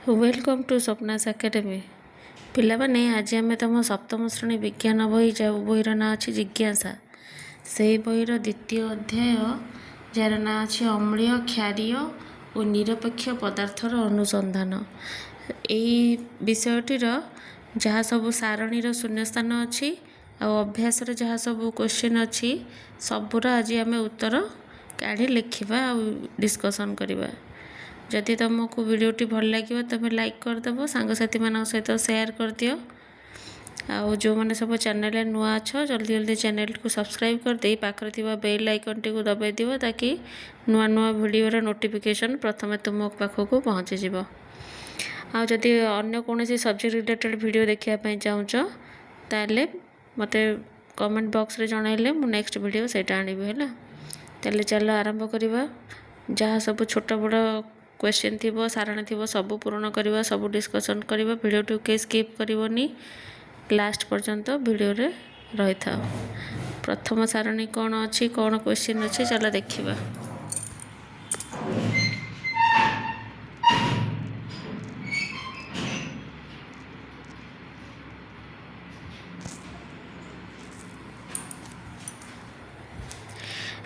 Welcome to Swapna's academy पिलाने आज आम तुम सप्तम श्रेणी विज्ञान बही बहीर ना अच्छी जिज्ञासा से बहीर द्वितीय अध्याय जार ना अच्छी अम्लीय क्षारीय और निरपेक्ष पदार्थर अनुसंधान यही विषयटीर जहाँ सब सारणीर शून्यस्थान अच्छी अभ्यास जहाँ सब क्वेश्चन अच्छी सबूर आज आम उत्तर काढ़ी लिखा डिस्कसन करवा। जदि तुमको वीडियोटी भल लगे तुम लाइक करदेव सांगसाथी मान सहित शेयर कर दियो आउ जो मैंने सब चैनल नुआ अच्छ जल्दी जल्दी चैनल को सब्सक्राइब कर दे पाखरे थिबा बेल आइकन टी को दबाई दियो ताकि नुआ नुआ वीडियोर नोटिफिकेशन प्रथमे तुम पाखक पहुँची जीव। आउ जदि अन्य कौन सब्जेक्ट रिलेटेड वीडियो देखा चाहूँच ताले मते कमेंट बॉक्स रे जणाइले मु नेक्स्ट वीडियो सेटा आनिबि हैला। ताले चलो आरंभ करिबा। जहाँ सब छोट बड़ क्वेश्चन थी सारण थी सब पूरण करवा सब डिस्कसन करवा वीडियो के स्किप करनी लास्ट पर्यंत वीडियो रे रही था। प्रथम सारणी कौन अच्छी कौन क्वेश्चन अच्छी चलो देखिबा।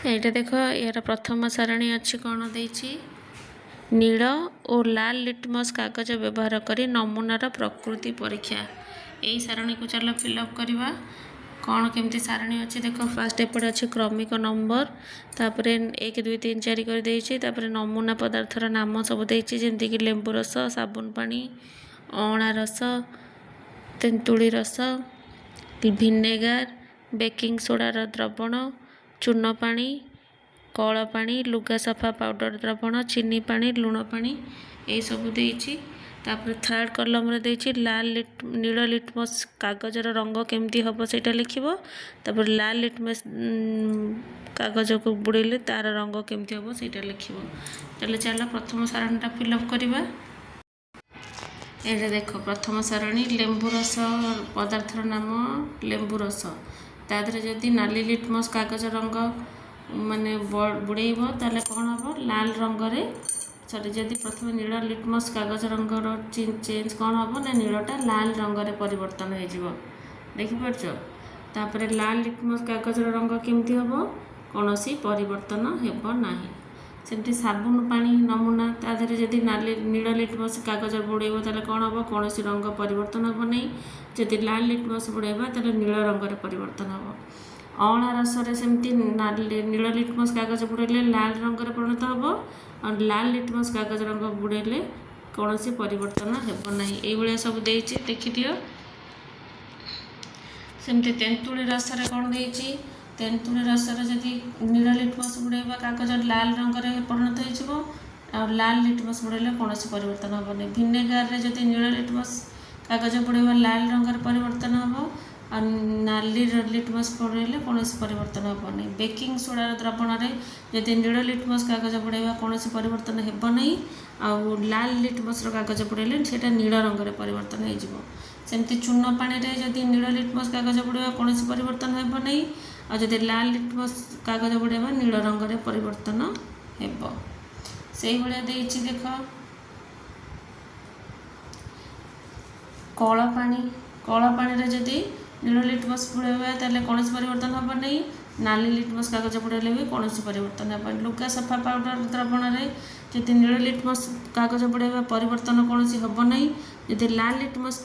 यहाँ देख यार प्रथम सारणी अच्छी कौन देछि नील और लाल लिटमस कागज व्यवहार करी नमूनार प्रकृति परीक्षा यही सारणी को चलो फिलअप करवा। कौन केमती सारणी अच्छी देख फास्ट एपटे अच्छे क्रमिक नंबर तापर 1 2 3 4 कर देछि तापर नमूना पदार्थर नाम सब देछि जेमती कि लेंबू रस साबुन पानी अँला रस तेंतुली रस भिनेगार बेकिंग सोडार द्रवण चून पानी कल पानी लुगा सफा पाउडर द्रवण चीनी पानी लुण पानी यही सब देछि। तापर थर्ड कलम रे देछि लाल नील लिटमस कागजर रंग केमती हम सेटा लिखिबो तापर लाल लिटमस कागज को बुड़ेले तार रंग केमती हम सेटा लिखिबो। चलो चलो प्रथम सारणीटा फिलअप करवा। ये देख प्रथम सारणी लेंबू रस पदार्थर नाम लेंबू रस तादरे जदि नाली लिटमस कागज रंग माने बुड़ेब ताले कौन हम लाल रंग रे सॉरी जदि प्रथम नील लिटमस कागज रंगर चेंज कौन हम ना नीलटा लाल रंग रे परिवर्तन हो देखिपारछ। तापर लाल लिटमस कागज रंग केमती हम कौन परिवर्तन हेब नाही। सेमती साबुन पानी नमूना तादरे जदि नाली नील लिटमस कागज बुड़ेब ताले कौन हम कौन रंग परिवर्तन हेब नहीं। जदि लाल लिटमस बुड़ेब ताले नील रंग रे परिवर्तन हेब। अँला रसरे सेमती नील लिटमस कागज बुड़ेले लाल रंग रे परिणत हेब और लाल लिटमस कागज रंग बुड़ेले कौन परिवर्तन हेब नहीं। ये सब देछि देखि दियो। सेमती तेंतुली रसरे कौन देछि तेंतुली रसरे जदि नील लिटमस बुड़ेबा कागज लाल रंग रे परिणत हो और लाल लिटमस बुड़ेले कौन परिवर्तन हेब नहीं। भिनेगार रे जदि नील लिटमस कागज बुड़ेबा लाल रंग रे परिवर्तन हेब और नाली लिटमस बुड़ेले कौन परिवर्तन हेब नहीं। बेकिंग सोडार द्रवण रे जदि नील लिटमस कागज बुड़ेबा कौन परिवर्तन हेब नहीं और लाल लिटमस कागज बुड़ेले सेटा नील रंग रे परिवर्तन हो जिवो। सेमती चून पानी रे जदि नील लिटमस कागज बुड़ेबा कौन परिवर्तन हेब नहीं और जदि लाल लिटमस कागज बुड़ेबा नील रंग रे परिवर्तन हेब। सेही भलिया देछि देख कल पानी रे जदि नील लिटमस बुड़ेबा ताले कौन परिवर्तन हेब नहीं। नाली लिटमस कागज बुड़ेले भी कौन परिवर्तन हेब। लुगा सफा पाउडर द्रवण रे जदि नील लिटमस कागज बुड़ेबा परिवर्तन कौन हेब नहीं। जदि लाल लिटमस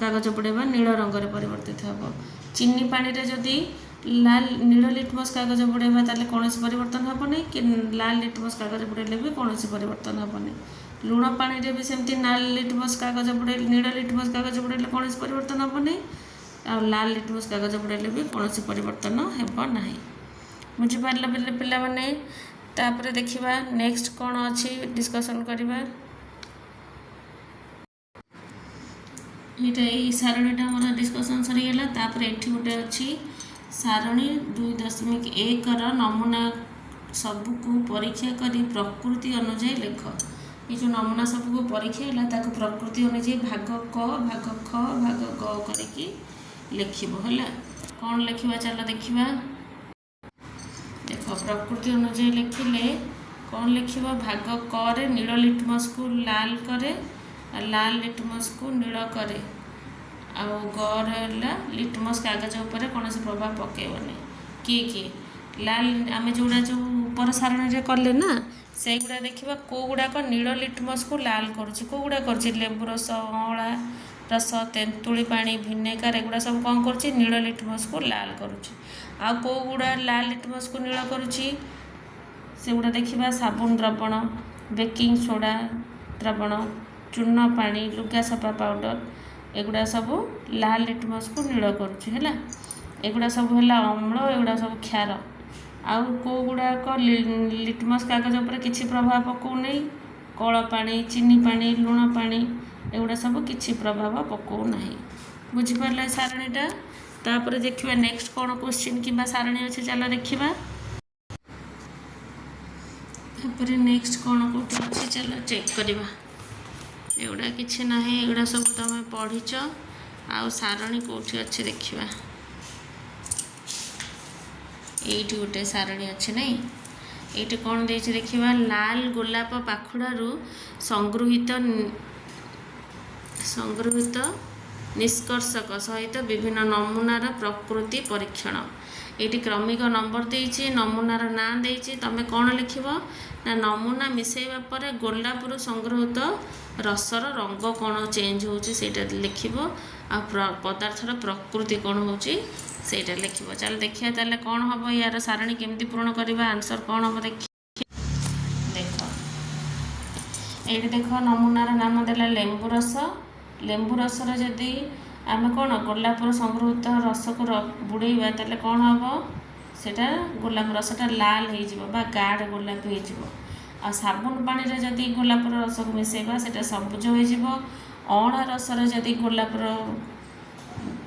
कागज बुड़ेबा नील रंग रे परिवर्तित हेब। चीनी पानी रे जदि लाल नील लिटमस कागज बुड़ेबा ताले कौन परिवर्तन हेब नहीं कि लाल लिटमस कागज बुड़ेले भी कौन परिवर्तन हेब नहीं। लुण पानी रे भी सेमती नाल लिटमस कागज बुड़े नील लिटमस कागज बुड़ेले कौन परिवर्तन हेब नहीं और लाल लिटमस कागज बुड़ेले भी कौन परिवर्तन हेब नहीं। बुझिपारल पिला माने। तापर देखिबा नेक्स्ट कौन अच्छी डिस्कसन करवा। ये सारणीटा मोर डिस्कसन सरीगला। तापर एठी गोटे अच्छी सारणी 2.1 नमूना सबको परीक्षा करी प्रकृति अनुଯାयी लिख। ये जो नमूना सबको परीक्षा है ताको प्रकृति अनुଯାयी भाग क भाग ख भाग ग करके लिखिबो हैला। कौन लिखिबा चलो देखिबा। देख प्रकृति अनुযাयी लिखिले कौन लिखिबा भाग क रे नील लिटमस को लाल करे लाल लिटमस को नील करे आउ गर लिटमस कागज उपर कौन प्रभाव पकेबनी किए लाल आम जोड़ा जो ऊपर सारणी कले ना से गुड़ा देखा कौ गुड़ाक नील लिटमस को लाल करुच्ची कौ गुड़ा कर लेबू रस अँला रस तेंतुली पानी भिनेगार एगुड़ा सब कौन कर नील लिटमस को लाल करुच्ची आउ कौ गुड़ा लाल लिटमस को नील करुच्ची से गुड़ा देखा साबुन द्रवण बेकिंग सोडा द्रवण चूर्ण पानी लुगा सफा पाउडर एगुड़ा सब लाल लिटमस को नील करुच्ची है एगुड़ा सब है अम्ल एगुड़ा सब क्षार आउ कौ गुड़ाक लिटमस कागज उपर किसी प्रभाव पकाऊ नहीं कल पानी चीनी पानी लुण पानी एगुड़ा सब किसी प्रभाव पकाऊ ना बुझिपारे सारणीटा तापर देखिए नेक्स्ट कौन क्वेश्चन कि सारणी अच्छे चलो देखा नेक्स्ट कौन कौट अच्छे चलो चेक करवा एगुड़ा किसी ना एगुड़ा सब तुम पढ़ीच आउ सारणी कौटी अच्छे देखा एइटी गोटे सारणी अच्छे नहीं ये कौन दे देखा लाल गोलाप पाखुड़ारू संगृहित निष्कर्षक सहित विभिन्न नमूनार प्रकृति परीक्षण ये क्रमिक नंबर देछि नमूनार ना देछि तमे कौन लिख ना नमूना मिसेवा पर गोलापुर संगृहित रसर रंग कौन चेंज होछि सेटा लिखिबो आ पदार्थर प्रकृति कौन होछि सेटा लिखिबो चल देखिया ताले कौन हबो यार सारणी केमती पूर्ण करबा आंसर कौन हबो देखिए देखो एठी देखो नमूनार नाम देला लेंबू रसर जदि आम कौन गोलापुर संगृहित रस को बुड़ेबा ताले कौन हम सेटा गोलाप रसटा लाल हो गाढ़ गोलाप हो आ साबुन पानी रे जदि गोलापर रस को मिसेबा सेटा सबुज हो अँला रसर जदि गोलापर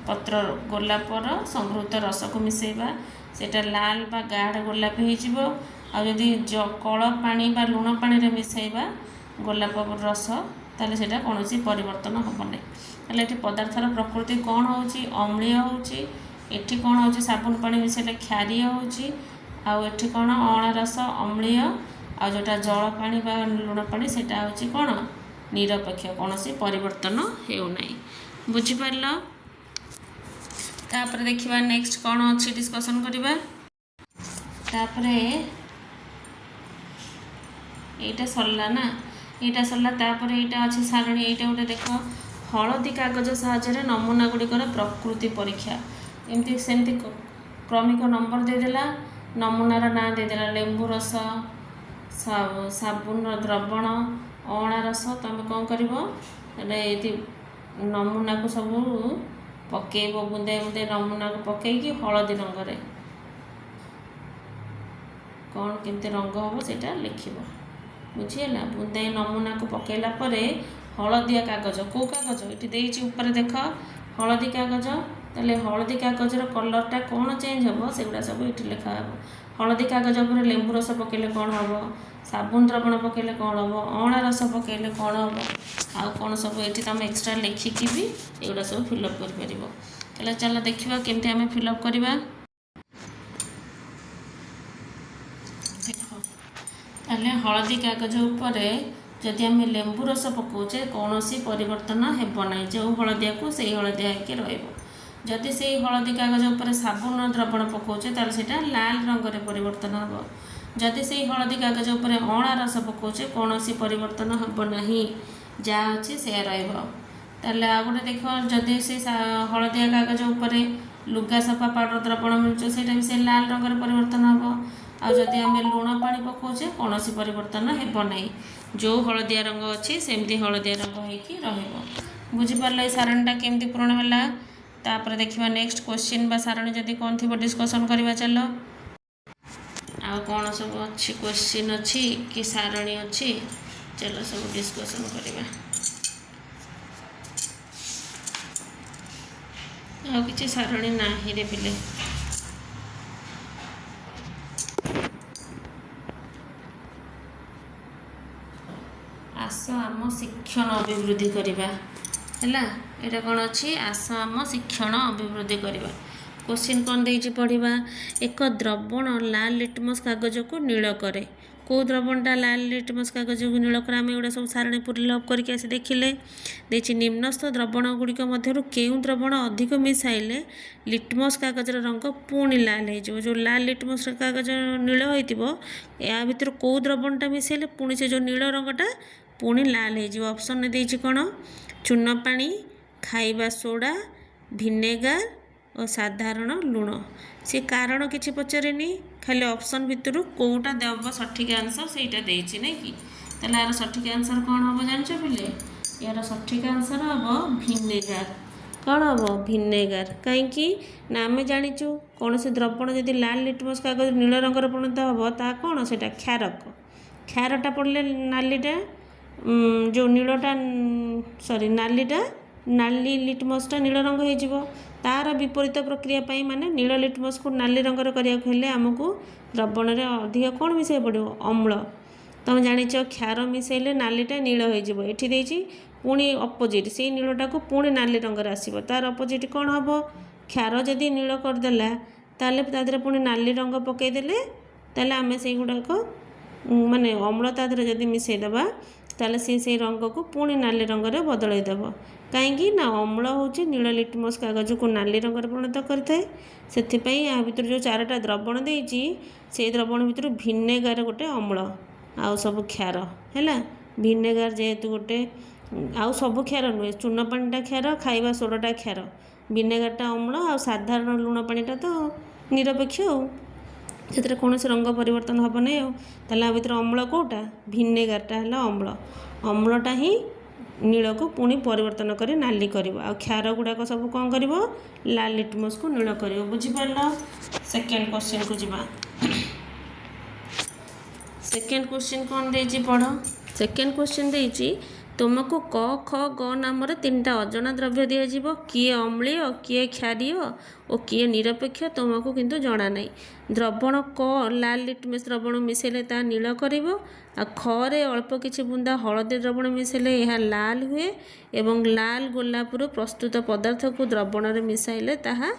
पत्र गोलापर संगृहित रस को मिसेबा सेटा लाल बा गाढ़ गोलाप हो आदि कल पानी बा लुण पानी रे मिसेबा गोलाप रस ताले सेटा कौन परिवर्तन हम ना ये पदार्थर प्रकृति कौन होची अम्लीय होची एठी कौन होची साबुन पानी मिसेले क्षारीय होची आउ एठी कौन अँला रस अम्लीय आ जोटा जल पानी बा लुण पानी सेटा होची कौन निरपेक्ष कौन परिवर्तन होना बुझिपार तापर देखिबा नेक्स्ट कौन अच्छी डिस्कशन करबा तापरे एटा सरला ना एटा सरला तापर एटा अच्छी सारणी एटा गोटे देख हलदी कागज साहाय्य नमूना गुड़िकर प्रकृति परीक्षा एमती सेमती क्रमिक नंबर देदेला नमूनार ना देदेला लेंबू रस साबुन द्रवण अँला रस तुम कौन कर नमूना को सब पकेब बुंदे बुंदे नमूना को पकईकि हलदी रंग कौन केमती रंग हम सेटा लिख बुझीगला बुंदे नमूना को पकेला परे हलदिया कागज कौ कागज ये देती ऊपर देख हलदी कागज ताले हलदी कागजर कलरटा कौन चेंज हम सेगुड़ा सब ये लिखा हलदी कागज पर लेंबू रस पकेले कौन हम साबुन द्रवण पकेले कौन हम अँला रस पकेले कौन हम आउ कौन सब ये तुम एक्सट्रा लिखिकी भी एगुड़ा सब फिलअप कर चलो देखा केमती आम फिलअप करवा ताले हलदी कागज उपर जदि आम लेंबू रस पकाउे कौन परिवर्तन होना जो हलदिया को से हलदिया होदि से हलदी कागज उपर साबुन द्रवण पकाउे ताल से लाल रंग में परिवर्तन हम जदि से हलदी कागज उपर अँला रस पकाउे कौन परिवर्तन होना जहाँ अच्छे से ताले आ गए देख जदि से हलदिया कागज उपर लुगा सफा पाउडर द्रवण मिलूँ से भी से लाल रंग में परिवर्तन हम आदि आम लुण पानी पकाउे कौन परिवर्तन होना जो हलदिया रंग अच्छी सेमती हलदिया रंग हो बुझीपारे सारणीटा केमती पूर्ण है तापर देखिबा नेक्स्ट क्वेश्चन बा सारणी जदि कौन थी डिस्कसन करवा चलो आ कौन सब अच्छी क्वेश्चन अच्छी कि सारणी अच्छी चलो सब डिस्कसन करवा आ किसी सारणी ना रे पिले आस आम शिक्षण अभिवृद्धि करवा है यहाँ कौन अच्छी आस आम शिक्षण अभिवृद्धि करवा क्वेश्चन कौन देछि पढ़िबा एक द्रवण लाल लिटमस कागज को नील करे କେଉଁ ଦ୍ରବଣଟା ଲାଲ ଲିଟମସ୍ କାଗଜକୁ ନୀଳ କରେ ଆମେ ଏଗୁଡ଼ା ସବୁ ସାରଣୀ ପୁରିଲଅପ୍ କରିକି ଆସି ଦେଖିଲେ। ଦେଇଛି ନିମ୍ନସ୍ଥ ଦ୍ରବଣ ଗୁଡ଼ିକ ମଧ୍ୟରୁ କେଉଁ ଦ୍ରବଣ ଅଧିକ ମିଶାଇଲେ ଲିଟମସ୍ କାଗଜର ରଙ୍ଗ ପୁଣି ଲାଲ ହେଇଯିବ। ଯେଉଁ ଲାଲ ଲିଟମସ୍ କାଗଜ ନୀଳ ହୋଇଥିବ ଏହା ଭିତରୁ କେଉଁ ଦ୍ରବଣଟା ମିଶାଇଲେ ପୁଣି ସେ ଯେଉଁ ନୀଳ ରଙ୍ଗଟା ପୁଣି ଲାଲ ହେଇଯିବ। ଅପସନ୍ରେ ଦେଇଛି କ'ଣ ଚୂନ ପାଣି, ଖାଇବା ସୋଡ଼ା, ଭିନେଗାର ଓ ସାଧାରଣ ଲୁଣ। ସେ କାରଣ କିଛି ପଚାରେନି, ଖାଲି ଅପସନ୍ ଭିତରୁ କେଉଁଟା ଦେବ ସଠିକ୍ ଆନ୍ସର୍ ସେଇଟା ଦେଇଛି ନାଇଁ କି। ତାହେଲେ ଏହାର ସଠିକ୍ ଆନ୍ସର୍ କ'ଣ ହେବ ଜାଣିଛ ପିଲେ? ଏହାର ସଠିକ୍ ଆନ୍ସର୍ ହେବ ଭିନେଗାର। କ'ଣ ହେବ? ଭିନେଗାର। କାହିଁକି ନା ଆମେ ଜାଣିଛୁ କୌଣସି ଦ୍ରବଣ ଯଦି ଲାଲ ଲିଟମସ୍ କାଗଜ ନୀଳ ରଙ୍ଗର ପରିଣତ ହେବ ତାହା କ'ଣ ସେଇଟା କ୍ଷାରକ। କ୍ଷାରଟା ପଡ଼ିଲେ ନାଲିଟା ଯେଉଁ ନୀଳଟା ନାଲିଟା ନାଲି ଲିଟମସ୍ଟା ନୀଳ ରଙ୍ଗ ହେଇଯିବ। ତାର ବିପରୀତ ପ୍ରକ୍ରିୟା ପାଇଁ ମାନେ ନୀଳ ଲିଟମସ୍କୁ ନାଲି ରଙ୍ଗର କରିବାକୁ ହେଲେ ଆମକୁ ଦ୍ରବଣରେ ଅଧିକ କ'ଣ ମିଶାଇବାକୁ ପଡ଼ିବ? ଅମ୍ଳ। ତୁମେ ଜାଣିଛ କ୍ଷାର ମିଶାଇଲେ ନାଲିଟା ନୀଳ ହୋଇଯିବ। ଏଠି ଦେଇଛି ପୁଣି ଅପୋଜିଟ୍, ସେଇ ନୀଳଟାକୁ ପୁଣି ନାଲି ରଙ୍ଗରେ ଆସିବ। ତାର ଅପୋଜିଟ୍ କ'ଣ ହେବ? କ୍ଷାର ଯଦି ନୀଳ କରିଦେଲା ତାହେଲେ ତା ଦେହରେ ପୁଣି ନାଲି ରଙ୍ଗ ପକାଇଦେଲେ ତାହେଲେ ଆମେ ସେଇଗୁଡ଼ାକ ମାନେ ଅମ୍ଳ ତା ଦେହରେ ଯଦି ମିଶାଇଦେବା ତାହେଲେ ସେଇ ରଙ୍ଗକୁ ପୁଣି ନାଲି ରଙ୍ଗରେ ବଦଳାଇ ଦେବ। କାହିଁକି ନା ଅମ୍ଳ ହେଉଛି ନୀଳ ଲିଟମସ୍ କାଗଜକୁ ନାଲି ରଙ୍ଗରେ ପରିଣତ କରିଥାଏ। ସେଥିପାଇଁ ଏହା ଭିତରୁ ଯେଉଁ 4ଟା ଦ୍ରବଣ ଦେଇଛି ସେଇ ଦ୍ରବଣ ଭିତରୁ ଭିନେଗାର ଗୋଟେ ଅମ୍ଳ, ଆଉ ସବୁ କ୍ଷାର ହେଲା। ଭିନେଗାର ଯେହେତୁ ଗୋଟେ, ଆଉ ସବୁ କ୍ଷାର ନୁହେଁ, ଚୂନ ପାଣିଟା କ୍ଷାର, ଖାଇବା ସୋଡ଼ାଟା କ୍ଷାର, ଭିନେଗାରଟା ଅମ୍ଳ, ଆଉ ସାଧାରଣ ଲୁଣ ପାଣିଟା ତ ନିରପେକ୍ଷ ଆଉ ସେଥିରେ କୌଣସି ରଙ୍ଗ ପରିବର୍ତ୍ତନ ହେବ ନାହିଁ ଆଉ। ତାହେଲେ ଆ ଭିତରେ ଅମ୍ଳ କେଉଁଟା? ଭିନେଗାରଟା ହେଲା ଅମ୍ଳ। ଅମ୍ଳଟା ହିଁ ନୀଳକୁ ପୁଣି ପରିବର୍ତ୍ତନ କରି ନାଲି କରିବ, ଆଉ କ୍ଷାର ଗୁଡ଼ାକ ସବୁ କ'ଣ କରିବ? ଲାଲ ଲିଟମସ୍କୁ ନୀଳ କରିବ। ବୁଝିପାରିଲ? ସେକେଣ୍ଡ କ୍ୱେଶ୍ଚିନ୍କୁ ଯିବା। ସେକେଣ୍ଡ କ୍ୱେଶ୍ଚିନ୍ କ'ଣ ଦେଇଛି ପଢ଼। ସେକେଣ୍ଡ କ୍ୱେଶ୍ଚିନ୍ ଦେଇଛି ତୁମକୁ କ, ଖ, ଗ ନାମରେ 3ଟା ଅଜଣା ଦ୍ରବ୍ୟ ଦିଆଯିବ। କିଏ ଅମ୍ଳୀୟ, କିଏ କ୍ଷାରୀୟ ଓ କିଏ ନିରପେକ୍ଷ ତୁମକୁ କିନ୍ତୁ ଜଣା ନାହିଁ। ଦ୍ରବଣ କ ଲାଲ ଲିଟମସ୍ ଦ୍ରବଣ ମିଶାଇଲେ ତାହା ନୀଳ କରିବ, ଆଉ ଖରେ ଅଳ୍ପ କିଛି ବୁନ୍ଦା ହଳଦୀ ଦ୍ରବଣ ମିଶାଇଲେ ଏହା ଲାଲ ହୁଏ, ଏବଂ ଲାଲ ଗୋଲାପରୁ ପ୍ରସ୍ତୁତ ପଦାର୍ଥକୁ ଦ୍ରବଣରେ ମିଶାଇଲେ ତାହା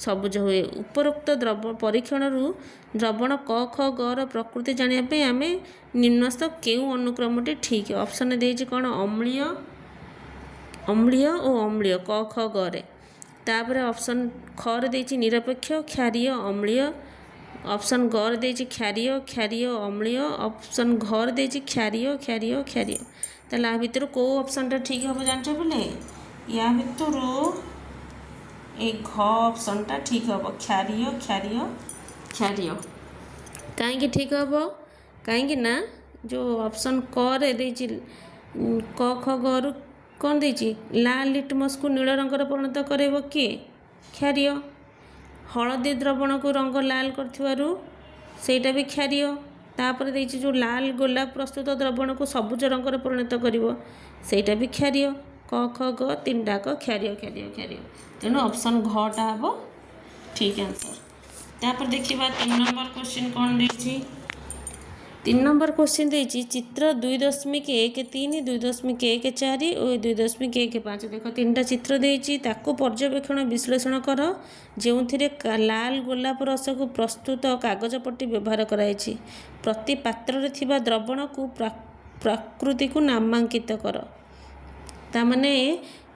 ସବୁଜ ହୁଏ। ଉପରୋକ୍ତ ପରୀକ୍ଷଣରୁ ଦ୍ରବଣ କ, ଖ, ଗର ପ୍ରକୃତି ଜାଣିବା ପାଇଁ ଆମେ ନିମ୍ନସ୍ଥ କେଉଁ ଅନୁକ୍ରମଟି ଠିକ୍? ଅପସନ୍ ଦେଇଛି କ'ଣ ଅମ୍ଳୀୟ ଓ ଅମ୍ଳୀୟ କ, ଖ, ଗରେ। ତାପରେ ଅପସନ୍ ଖରେ ଦେଇଛି ନିରପେକ୍ଷ, କ୍ଷାରୀୟ, ଅମ୍ଳୀୟ। ଅପସନ୍ ଗରେ ଦେଇଛି କ୍ଷାରୀୟ, ଅମ୍ଳୀୟ। ଅପସନ୍ ଘରେ ଦେଇଛି କ୍ଷାରୀୟ। ତାହେଲେ ଆ ଭିତରୁ କେଉଁ ଅପସନ୍ଟା ଠିକ୍ ହେବ ଜାଣିଛ ପିଲେ? ୟା ଭିତରୁ এই ঘ অপশনটা ঠিক হব, କ୍ଷାରୀୟ। କାହିଁକି ଠିକ୍ ହେବ? କାହିଁକି ନା ଯେଉଁ ଅପସନ୍ କରେ ଦେଇଛି କ, ଖ, ଗରୁ କ'ଣ ଦେଇଛି? ଲାଲ ଲିଟମସ୍କୁ ନୀଳ ରଙ୍ଗରେ ପରିଣତ କରାଇବ କିଏ? କ୍ଷାରୀୟ। ହଳଦୀ ଦ୍ରବଣକୁ ରଙ୍ଗ ଲାଲ କରିଥିବାରୁ ସେଇଟା ବି କ୍ଷାରୀୟ। ତାପରେ ଦେଇଛି ଯେଉଁ ଲାଲ ଗୋଲାପ ପ୍ରସ୍ତୁତ ଦ୍ରବଣକୁ ସବୁଜ ରଙ୍ଗରେ ପରିଣତ କରିବ ସେଇଟା ବି କ୍ଷାରୀୟ। କ, ଖ, ଗ 3ଟାକ କ୍ଷାରୀୟ। ତେଣୁ ଅପସନ୍ ଘଟା ହେବ ଠିକ୍ ଆନ୍ସର୍। ତାପରେ ଦେଖିବା 3 ନମ୍ବର କ୍ୱେଶ୍ଚିନ୍ କ'ଣ ଦେଇଛି। 3 ନମ୍ବର କ୍ୱେଶ୍ଚିନ୍ ଦେଇଛି ଚିତ୍ର 2.13, 2.14 ଓ 2.15। ଦେଖ 3ଟା ଚିତ୍ର ଦେଇଛି, ତାକୁ ପର୍ଯ୍ୟବେକ୍ଷଣ ବିଶ୍ଳେଷଣ କର ଯେଉଁଥିରେ ଲାଲ ଗୋଲାପ ରସକୁ ପ୍ରସ୍ତୁତ କାଗଜପଟି ବ୍ୟବହାର କରାଯାଇଛି। ପ୍ରତି ପାତ୍ରରେ ଥିବା ଦ୍ରବଣକୁ ପ୍ରକୃତିକୁ ନାମାଙ୍କିତ କର। ତାମାନେ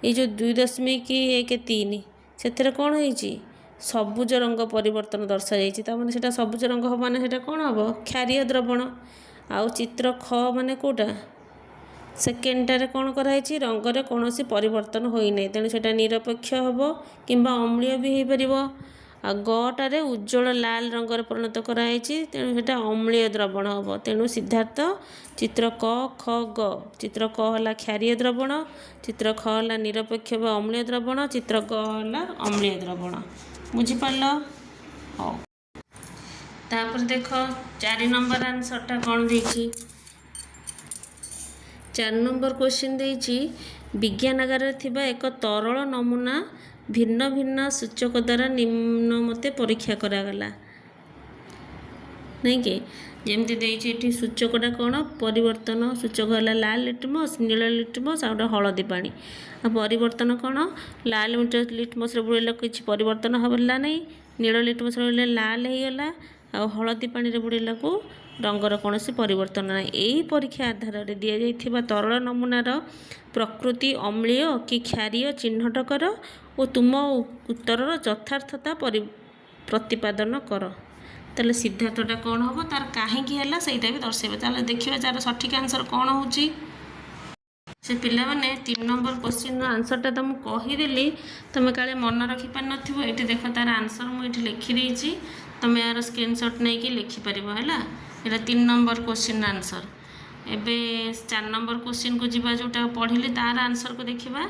ଏଇ ଯେଉଁ 2.13 ସେଥିରେ କ'ଣ ହେଇଛି? ସବୁଜ ରଙ୍ଗ ପରିବର୍ତ୍ତନ ଦର୍ଶାଯାଇଛି। ତାମାନେ ସେଇଟା ସବୁଜ ରଙ୍ଗ ହେବ ମାନେ ସେଇଟା କ'ଣ ହେବ? କ୍ଷାରୀୟ ଦ୍ରବଣ। ଆଉ ଚିତ୍ର ଖ ମାନେ କେଉଁଟା? ସେକେଣ୍ଡଟାରେ କ'ଣ କରାହେଇଛି? ରଙ୍ଗରେ କୌଣସି ପରିବର୍ତ୍ତନ ହୋଇନାହିଁ, ତେଣୁ ସେଇଟା ନିରପେକ୍ଷ ହେବ କିମ୍ବା ଅମ୍ଳୀୟ ବି ହୋଇପାରିବ। ଆଉ ଗଟାରେ ଉଜ୍ଜଳ ଲାଲ ରଙ୍ଗରେ ପରିଣତ କରାଯାଇଛି, ତେଣୁ ସେଇଟା ଅମ୍ଳୀୟ ଦ୍ରବଣ ହେବ। ତେଣୁ ସିଦ୍ଧାର୍ଥ ଚିତ୍ର କ, ଖ, ଗ। ଚିତ୍ର କ ହେଲା କ୍ଷାରୀୟ ଦ୍ରବଣ, ଚିତ୍ର ଖ ହେଲା ନିରପେକ୍ଷ ବା ଅମ୍ଳୀୟ ଦ୍ରବଣ, ଚିତ୍ର ଗ ହେଲା ଅମ୍ଳୀୟ ଦ୍ରବଣ। ବୁଝିପାରିଲ? ହଉ। ତାପରେ ଦେଖ 4 ନମ୍ବର ଆନ୍ସର୍ଟା କ'ଣ ଦେଇଛି। 4 ନମ୍ବର କ୍ୱେଶ୍ଚିନ୍ ଦେଇଛି ବିଜ୍ଞାନାଗାରରେ ଥିବା ଏକ ତରଳ ନମୁନା ଭିନ୍ନ ଭିନ୍ନ ସୂଚକ ଦ୍ୱାରା ନିମ୍ନମତେ ପରୀକ୍ଷା କରାଗଲା। ନାଇଁ କି? ଯେମିତି ଦେଇଛି ଏଠି ସୂଚକଟା କ'ଣ? ପରିବର୍ତ୍ତନ ସୂଚକ ହେଲା ଲାଲ ଲିଟମସ୍, ନୀଳ ଲିଟମସ୍ ଆଉ ଗୋଟେ ହଳଦୀ ପାଣି। ଆଉ ପରିବର୍ତ୍ତନ କ'ଣ? ଲାଲ ଲିଟମସ୍ରେ ବୁଡ଼େଇଲେ କିଛି ପରିବର୍ତ୍ତନ ହେଲା ନାହିଁ, ନୀଳ ଲିଟମସ୍ରେ ବୁଡ଼େଇଲେ ଲାଲ ହେଇଗଲା, ଆଉ ହଳଦୀ ପାଣିରେ ବୁଡ଼େଇଲାକୁ ରଙ୍ଗର କୌଣସି ପରିବର୍ତ୍ତନ ନାହିଁ। ଏହି ପରୀକ୍ଷା ଆଧାରରେ ଦିଆଯାଇଥିବା ତରଳ ନମୁନାର ପ୍ରକୃତି ଅମ୍ଳୀୟ କି କ୍ଷାରୀୟ ଚିହ୍ନଟ କର ଓ ତୁମ ଉତ୍ତରର ଯଥାର୍ଥତା ପ୍ରତିପାଦନ କର। ତାହେଲେ ସିଦ୍ଧାର୍ଥଟା କ'ଣ ହେବ, ତାର କାହିଁକି ହେଲା ସେଇଟା ବି ଦର୍ଶାଇବେ। ତାହେଲେ ଦେଖିବା ଯାର ସଠିକ୍ ଆନ୍ସର୍ କ'ଣ ହେଉଛି। ସେ ପିଲାମାନେ 3 ନମ୍ବର କ୍ୱେଶ୍ଚିନ୍ର ଆନ୍ସର୍ଟା ତ ମୁଁ କହିଦେଲି, ତୁମେ କାଳେ ମନେ ରଖିପାରିନଥିବ। ଏଇଠି ଦେଖ ତାର ଆନ୍ସର୍ ମୁଁ ଏଇଠି ଲେଖିଦେଇଛି, ତୁମେ ଏହାର ସ୍କ୍ରିନ୍ସଟ୍ ନେଇକି ଲେଖିପାରିବ ହେଲା। ଏଇଟା 3 ନମ୍ବର କ୍ୱେଶ୍ଚିନ୍ର ଆନ୍ସର୍। ଏବେ 4 ନମ୍ବର କ୍ୱେଶ୍ଚିନ୍କୁ ଯିବା, ଯେଉଁଟା ପଢ଼ିଲି ତାର ଆନ୍ସର୍କୁ ଦେଖିବା।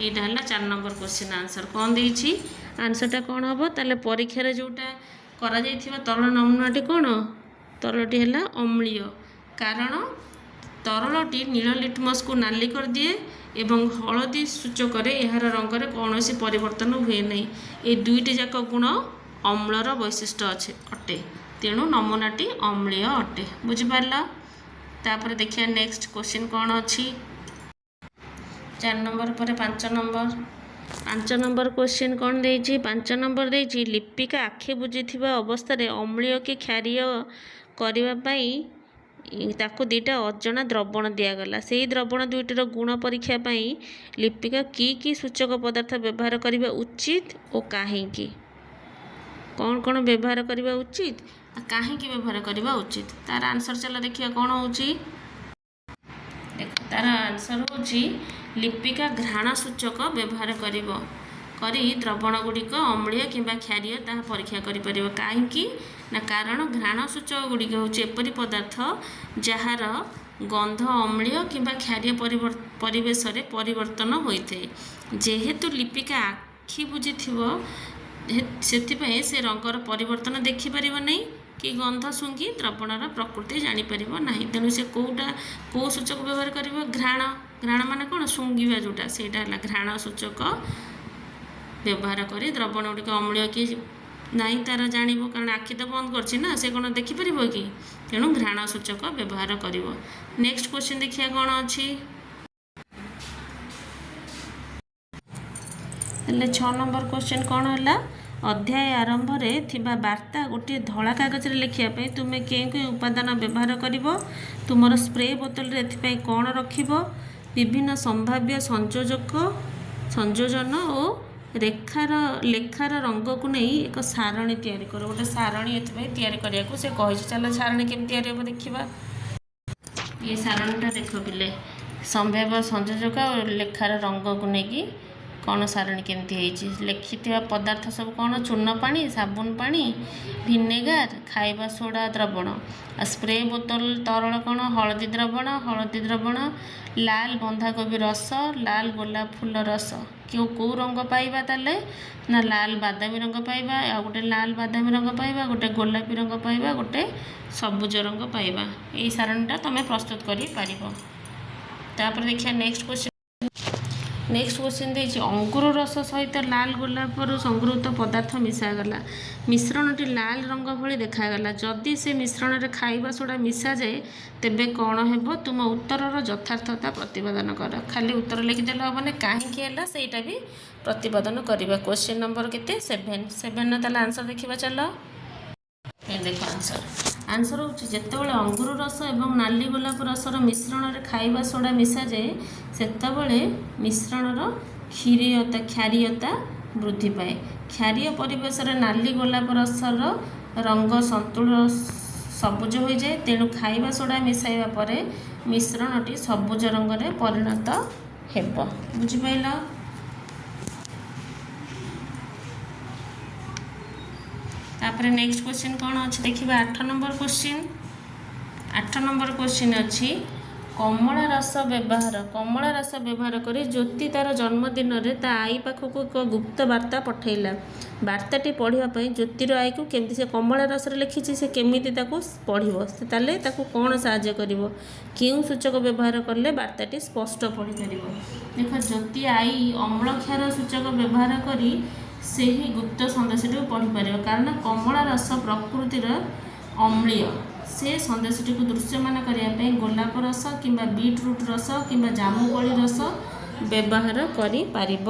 ଏଇଟା ହେଲା 4 ନମ୍ବର କ୍ୱେଶ୍ଚିନ୍ ଆନ୍ସର୍। କ'ଣ ଦେଇଛି ଆନ୍ସର୍ଟା କ'ଣ ହେବ, ତାହେଲେ ପରୀକ୍ଷାରେ ଯେଉଁଟା କରାଯାଇଥିବା ତରଳ ନମୁନାଟି କ'ଣ, ତରଳଟି ହେଲା ଅମ୍ଳୀୟ, କାରଣ ତରଳଟି ନୀଳ ଲିଟମସ୍କୁ ନାଲି କରିଦିଏ ଏବଂ ହଳଦୀ ସୂଚକରେ ଏହାର ରଙ୍ଗରେ କୌଣସି ପରିବର୍ତ୍ତନ ହୁଏ ନାହିଁ। ଏ ଦୁଇଟି ଯାକ ଗୁଣ ଅମ୍ଳର ବୈଶିଷ୍ଟ୍ୟ ଅଟେ, ତେଣୁ ନମୁନାଟି ଅମ୍ଳୀୟ ଅଟେ। ବୁଝିପାରିଲ। ତାପରେ ଦେଖିବା ନେକ୍ସଟ କ୍ୱେଶ୍ଚିନ୍ କ'ଣ ଅଛି। 4 ନମ୍ବର ପରେ 5 ନମ୍ବର। 5 ନମ୍ବର କ୍ୱେଶ୍ଚିନ୍ କ'ଣ ଦେଇଛି, 5 ନମ୍ବର ଦେଇଛି ଲିପିକା ଆଖି ବୁଜିଥିବା ଅବସ୍ଥାରେ ଅମ୍ଳୀୟ କି କ୍ଷାରୀୟ କରିବା ପାଇଁ ତାକୁ 2ଟା ଅଜଣା ଦ୍ରବଣ ଦିଆଗଲା। ସେହି ଦ୍ରବଣ ଦୁଇଟିର ଗୁଣ ପରୀକ୍ଷା ପାଇଁ ଲିପିକା କି ସୂଚକ ପଦାର୍ଥ ବ୍ୟବହାର କରିବା ଉଚିତ ଓ କାହିଁକି। କ'ଣ କ'ଣ ବ୍ୟବହାର କରିବା ଉଚିତ, କାହିଁକି ବ୍ୟବହାର କରିବା ଉଚିତ, ତାର ଆନ୍ସର୍ ଚାଲ ଦେଖିବା କ'ଣ ହେଉଛି। ଦେଖ ତାର ଆନ୍ସର୍ ହେଉଛି ଲିପିକା ଘ୍ରାଣ ସୂଚକ ବ୍ୟବହାର କରି ଦ୍ରବଣ ଗୁଡ଼ିକ ଅମ୍ଳୀୟ କିମ୍ବା କ୍ଷାରୀୟ ତାହା ପରୀକ୍ଷା କରିପାରିବ। କାହିଁକି ନା କାରଣ ଘ୍ରାଣ ସୂଚକ ଗୁଡ଼ିକ ହେଉଛି ଏପରି ପଦାର୍ଥ ଯାହାର ଗନ୍ଧ ଅମ୍ଳୀୟ କିମ୍ବା କ୍ଷାରୀୟ ପରିବେଶରେ ପରିବର୍ତ୍ତନ ହୋଇଥାଏ। ଯେହେତୁ ଲିପିକା ଆଖି ବୁଜିଥିବ, ସେଥିପାଇଁ ସେ ରଙ୍ଗର ପରିବର୍ତ୍ତନ ଦେଖିପାରିବ ନାହିଁ କି ଗନ୍ଧ ଶୁଙ୍ଘି ଦ୍ରବଣର ପ୍ରକୃତି ଜାଣିପାରିବ ନାହିଁ। ତେଣୁ ସେ କେଉଁ ସୂଚକ ବ୍ୟବହାର କରିବ, ଘ୍ରାଣ ମାନେ କ'ଣ, ଶୁଙ୍ଘିବା ଯେଉଁଟା, ସେଇଟା ହେଲା ଘ୍ରାଣ ସୂଚକ ବ୍ୟବହାର କରି ଦ୍ରବଣ ଗୁଡ଼ିକ ଅମ୍ଳୀୟ କି ନାହିଁ ତାର ଜାଣିବ, କାରଣ ଆଖି ତ ବନ୍ଦ କରିଛି ନା, ସେ କ'ଣ ଦେଖିପାରିବ କି, ତେଣୁ ଘ୍ରାଣ ସୂଚକ ବ୍ୟବହାର କରିବ। ନେକ୍ସଟ କ୍ୱେଶ୍ଚିନ୍ ଦେଖିବା କ'ଣ ଅଛି। ହେଲେ 6 ନମ୍ବର କ୍ୱେଶ୍ଚିନ୍ କ'ଣ ହେଲା, ଅଧ୍ୟାୟ ଆରମ୍ଭରେ ଥିବା ବାର୍ତ୍ତା ଗୋଟିଏ ଧଳା କାଗଜରେ ଲେଖିବା ପାଇଁ ତୁମେ କେଉଁ ଉପାଦାନ ବ୍ୟବହାର କରିବ, ତୁମର ସ୍ପ୍ରେ ବୋତଲରେ ଏଥିପାଇଁ କ'ଣ ରଖିବ, ବିଭିନ୍ନ ସମ୍ଭାବ୍ୟ ସଂଯୋଜନ ଓ ଲେଖାର ରଙ୍ଗକୁ ନେଇ ଏକ ସାରଣୀ ତିଆରି କର। ଗୋଟେ ସାରଣୀ ଏଥିପାଇଁ ତିଆରି କରିବାକୁ ସେ କହିଛି। ଚାଲ ସାରଣୀ କେମିତି ତିଆରି ହେବ ଦେଖିବା। ଏ ସାରଣୀଟା ଦେଖ ପିଲେ, ସମ୍ଭାବ୍ୟ ସଂଯୋଜକ ଓ ଲେଖାର ରଙ୍ଗକୁ ନେଇକି କ'ଣ ସାରଣୀ କେମିତି ହେଇଛି। ଲେଖିଥିବା ପଦାର୍ଥ ସବୁ କ'ଣ, ଚୂନ ପାଣି, ସାବୁନ ପାଣି, ଭିନେଗାର, ଖାଇବା ସୋଡ଼ା ଦ୍ରବଣ। ଆଉ ସ୍ପ୍ରେ ବୋତଲ ତରଳ କ'ଣ, ହଳଦୀ ଦ୍ରବଣ, ଲାଲ ବନ୍ଧାକୋବି ରସ, ଲାଲ ଗୋଲାପ ଫୁଲ ରସ। କେଉଁ ରଙ୍ଗ ପାଇବା, ତାହେଲେ ନା ଲାଲ ବାଦାମୀ ରଙ୍ଗ ପାଇବା, ଆଉ ଗୋଟେ ଲାଲ ବାଦାମୀ ରଙ୍ଗ ପାଇବା, ଗୋଟେ ଗୋଲାପୀ ରଙ୍ଗ ପାଇବା, ଗୋଟେ ସବୁଜ ରଙ୍ଗ ପାଇବା। ଏଇ ସାରଣୀଟା ତୁମେ ପ୍ରସ୍ତୁତ କରିପାରିବ। ତାପରେ ଦେଖିବା ନେକ୍ସଟ କ୍ୱେଶ୍ଚିନ୍ ଦେଇଛି ଅଙ୍ଗୁର ରସ ସହିତ ଲାଲ ଗୋଲାପରୁ ସଂଗୃହୀତ ପଦାର୍ଥ ମିଶାଗଲା, ମିଶ୍ରଣଟି ଲାଲ ରଙ୍ଗ ଭଳି ଦେଖାଗଲା। ଯଦି ସେ ମିଶ୍ରଣରେ ଖାଇବା ସୋଡ଼ା ମିଶାଯାଏ ତେବେ କ'ଣ ହେବ, ତୁମ ଉତ୍ତରର ଯଥାର୍ଥତା ପ୍ରତିପାଦନ କର। ଖାଲି ଉତ୍ତର ଲେଖିଦେଲେ ହେବନି, କାହିଁକି ହେଲା ସେଇଟା ବି ପ୍ରତିପାଦନ କରିବା। କ୍ୱେଶ୍ଚିନ୍ ନମ୍ବର କେତେ, 7ର ତାହେଲେ ଆନ୍ସର୍ ଦେଖିବା ଚାଲ। ଦେଖ ଆନ୍ସର୍ ହେଉଛି ଯେତେବେଳେ ଅଙ୍ଗୁର ରସ ଏବଂ ନାଲି ଗୋଲାପ ରସର ମିଶ୍ରଣରେ ଖାଇବା ସୋଡ଼ା ମିଶାଯାଏ ସେତେବେଳେ ମିଶ୍ରଣର କ୍ଷାରୀୟତା ବୃଦ୍ଧି ପାଏ। କ୍ଷାରୀୟ ପରିବେଶରେ ନାଲି ଗୋଲାପ ରସର ରଙ୍ଗ ସନ୍ତୁଳ ସବୁଜ ହୋଇଯାଏ, ତେଣୁ ଖାଇବା ସୋଡ଼ା ମିଶାଇବା ପରେ ମିଶ୍ରଣଟି ସବୁଜ ରଙ୍ଗରେ ପରିଣତ ହେବ। ବୁଝିପାରିଲ। ତାପରେ ନେକ୍ସଟ କ୍ୱେଶ୍ଚିନ୍ କ'ଣ ଅଛି ଦେଖିବା। 8 ନମ୍ବର କ୍ୱେଶ୍ଚିନ୍ ଅଛି କମଳା ରସ ବ୍ୟବହାର କରି ଜ୍ୟୋତି ତାର ଜନ୍ମଦିନରେ ତା ଆଈ ପାଖକୁ ଏକ ଗୁପ୍ତ ବାର୍ତ୍ତା ପଠାଇଲା। ବାର୍ତ୍ତାଟି ପଢ଼ିବା ପାଇଁ ଜ୍ୟୋତିର ଆଈକୁ କେମିତି, ସେ କମଳା ରସରେ ଲେଖିଛି, ସେ କେମିତି ତାକୁ ପଢ଼ିବ, ତାହେଲେ ତାକୁ କ'ଣ ସାହାଯ୍ୟ କରିବ, କେଉଁ ସୂଚକ ବ୍ୟବହାର କଲେ ବାର୍ତ୍ତାଟି ସ୍ପଷ୍ଟ ପଢ଼ିପାରିବ। ଦେଖ ଜ୍ୟୋତି ଆଈ ଅମ୍ଳକ୍ଷାର ସୂଚକ ବ୍ୟବହାର କରି ସେହି ଗୁପ୍ତ ସନ୍ଦେଶଟିକୁ ପଢ଼ିପାରିବ, କାରଣ କମଳା ରସ ପ୍ରକୃତିର ଅମ୍ଳୀୟ। ସେ ସନ୍ଦେଶଟିକୁ ଦୃଶ୍ୟମାନ କରିବା ପାଇଁ ଗୋଲାପ ରସ କିମ୍ବା ବିଟ୍ରୁଟ୍ ରସ କିମ୍ବା ଜାମୁକୋଳି ରସ ବ୍ୟବହାର କରିପାରିବ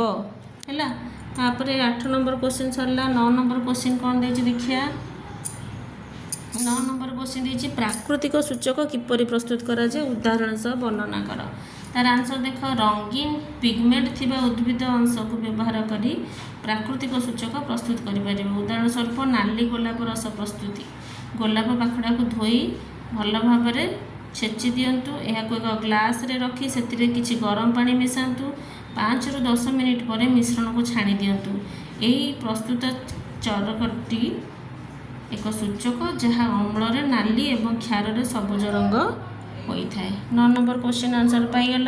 ହେଲା। ତାପରେ 8 ନମ୍ବର କ୍ୱେଶ୍ଚିନ୍ ସରିଲା। 9 ନମ୍ବର କ୍ୱେଶ୍ଚିନ୍ କ'ଣ ଦେଇଛି ଦେଖିବା। 9 नंबर क्वेश्चन देछि प्राकृतिक सूचक किपरि प्रस्तुत करा जे उदाहरण सह वर्णना कर। तार आंसर देख रंगीन पिगमेंट थिबा उद्भिद अंश को व्यवहार करी प्राकृतिक सूचक प्रस्तुत करि परिबे। उदाहरण स्वरूप नाली गोलाप रस प्रस्तुति। गोलाप पाखुड़ा को धोई भल भाबरे छेची दियंतु। एहा को एक ग्लास रे रखी सेतिरे किछि गरम पानी मिसांतु। 5 ରୁ 10 मिनिट पर मिश्रण को छाणी दियंतु। एही प्रस्तुत चरकटी एक सूचक जहाँ अम्ल नाली एवं क्षार सबुज रंग होता है। 9 नंबर क्वेश्चन आंसर पाइगल।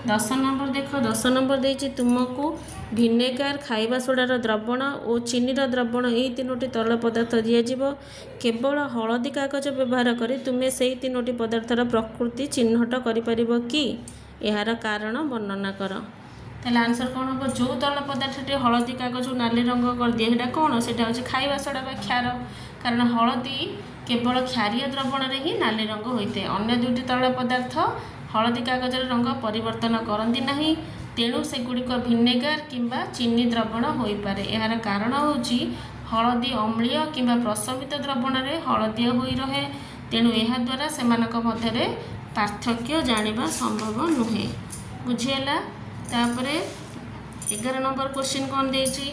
10 नंबर देख 10 नंबर देछि तुमको भिनेगार खाइबा सोडार द्रवण और चीनीर द्रवण यही 3टी तरल पदार्थ दिज्व। केवल हलदी कागज व्यवहार कर तुम्हें से 3टी पदार्थर प्रकृति चिन्हट कर कि यार कारण वर्णना कर। ताहले आंसर कौन हम जो तरल पदार्थटी हलदी कागज नाली रंग कर दिए सेटा कौन सेटा होछि खाइबा सोडा बा क्षार। कारण हलदी केवल क्षारीय द्रवण में ही नाली रंग होता है। अन्य 2टी तरल पदार्थ हलदी कागज रंग परिवर्तन करती नहीं। तेणु सेगुड़िक भिनेगार किंबा चीनी द्रवण हो पारे। यार कारण होछि हलदी अम्लीय किंबा प्रशमित द्रवण में हलदिय हो रहे। तेणु यह द्वारा सेमानक मध्यरे पार्थक्य जानिबा संभव नुहे। बुझीगला। तापरे 11 नंबर क्वेश्चन कौन देछि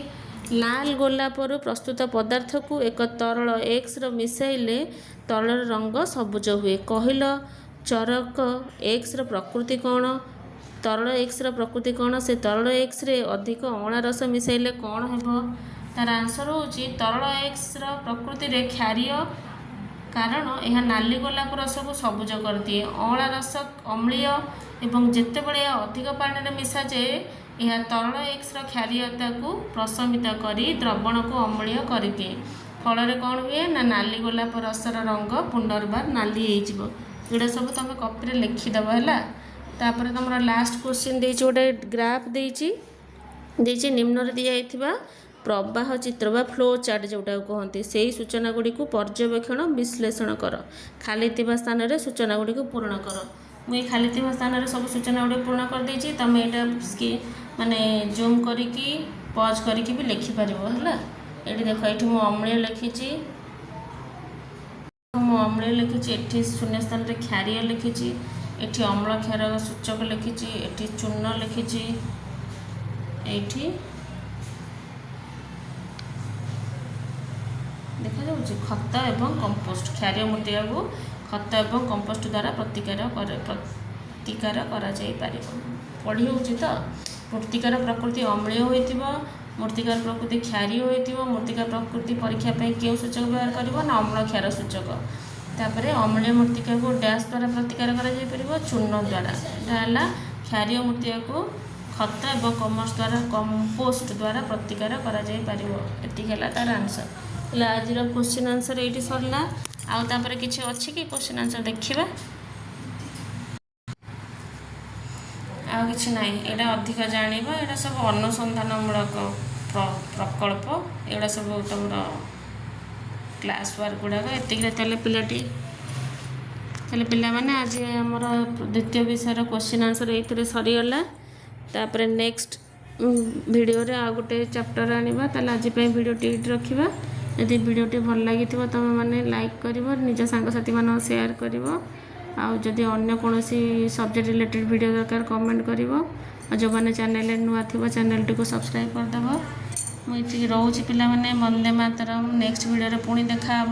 लाल गोलापर प्रस्तुत पदार्थ को एक तरल एक्स मिसाइले तरल रंग सबुज हुए। कहल चरक एक्स प्रकृति कौन। तरल एक्स प्रकृति कौन। से तरल एक्स रे अधिक अँला रस मिसाइले कौन हेबो। तार आंसर होछि तरल एक्स प्रकृति रे क्षारीय। कारण यह नाली गोलाप रस को सबुज कर दिए। अँला रस अम्लीय एवं जितेबले अधिक पानी में मिसा जाए यह तरल एक्स क्षारीयता को प्रशमित करी द्रवण को अम्लीय कर दिए। फल कौन हुए ना नाली गोलाप रसर रंग पुनर्बार नाली हो। जोड़ा सब तुम कॉपी लिखिदेव है। तापर तुम लास्ट क्वेश्चन दे गोटे ग्राफ देछि निम्न दिया प्रवाह चित्र बा फ्लो चार्ट जोटा कहते से सूचना गुड़ी को पर्यवेक्षण विश्लेषण कर। खाली स्थान में सूचना गुड़ी को पूर्ण कर। मुझे खाली स्थान में सब सूचना गुड़ी पूर्ण कर देछि। तुम यहाँ माने जूम करिकी पॉज करिकी भी लिखिपर है। ये देख ये मु अम्लीय लिखी एठी शून्य स्थान में क्षारीय लिखी एठी अम्ल क्षार सूचक लिखी एठी चूर्ण लिखी एठी देखा जाउछि खत एवं कंपोस्ट। क्षारीय मृत्तिका को खत एवं कंपोस्ट द्वारा प्रतिकार करा जाई पारिबो। पढ़ी होछि तो मृत्तिकार प्रकृति अम्लीय होइतिबो मृत्तिकार प्रकृति क्षारीय होइतिबो। मृत्तिका प्रकृति परीक्षा पे केउ सूचक व्यवहार करिवो ना अम्ल क्षार सूचक। तापरे अम्लीय मृत्तिका को डैश द्वारा प्रतिकार करा जाई पारिबो चूर्ण द्वारा। एटा क्षारीय मृत्तिका को खत एवं कंपोस्ट द्वारा प्रतिकार करा जाई पारिबो। एतिक ହେଲା तार आंसर। आज क्वेश्चन आंसर ये सरला। आउे किसी अच्छी कि क्वेश्चन आंसर देखा कि ना यहाँ अधिक जान यहाँ सब अनुसंधानमूलक प्रकल्प एगुड़ा सब तुम क्लास वर्क गुड़ाक एतिक पिलाटी पिला माने आज आमर द्वितीय विषय क्वेश्चन आंसर ये सरीगला। तापर नेक्स्ट वीडियो रे आ गोटे चैप्टर आनिबा ताले आज पे वीडियो टी रखिबा। यदि वीडियोटी भल लगी तुम मैंने लाइक कर निज सांगसाथी मान शेयर कर जदि अन्य कौन सब्जेक्ट रिलेटेड वीडियो दरकार कमेंट कर जो मैंने चैनल नुआ थी चैनल टी को सब्सक्राइब करदेव। मुझे रोचे पिला माने वंदे मातरम। नेक्स्ट वीडियो पुणी देखा।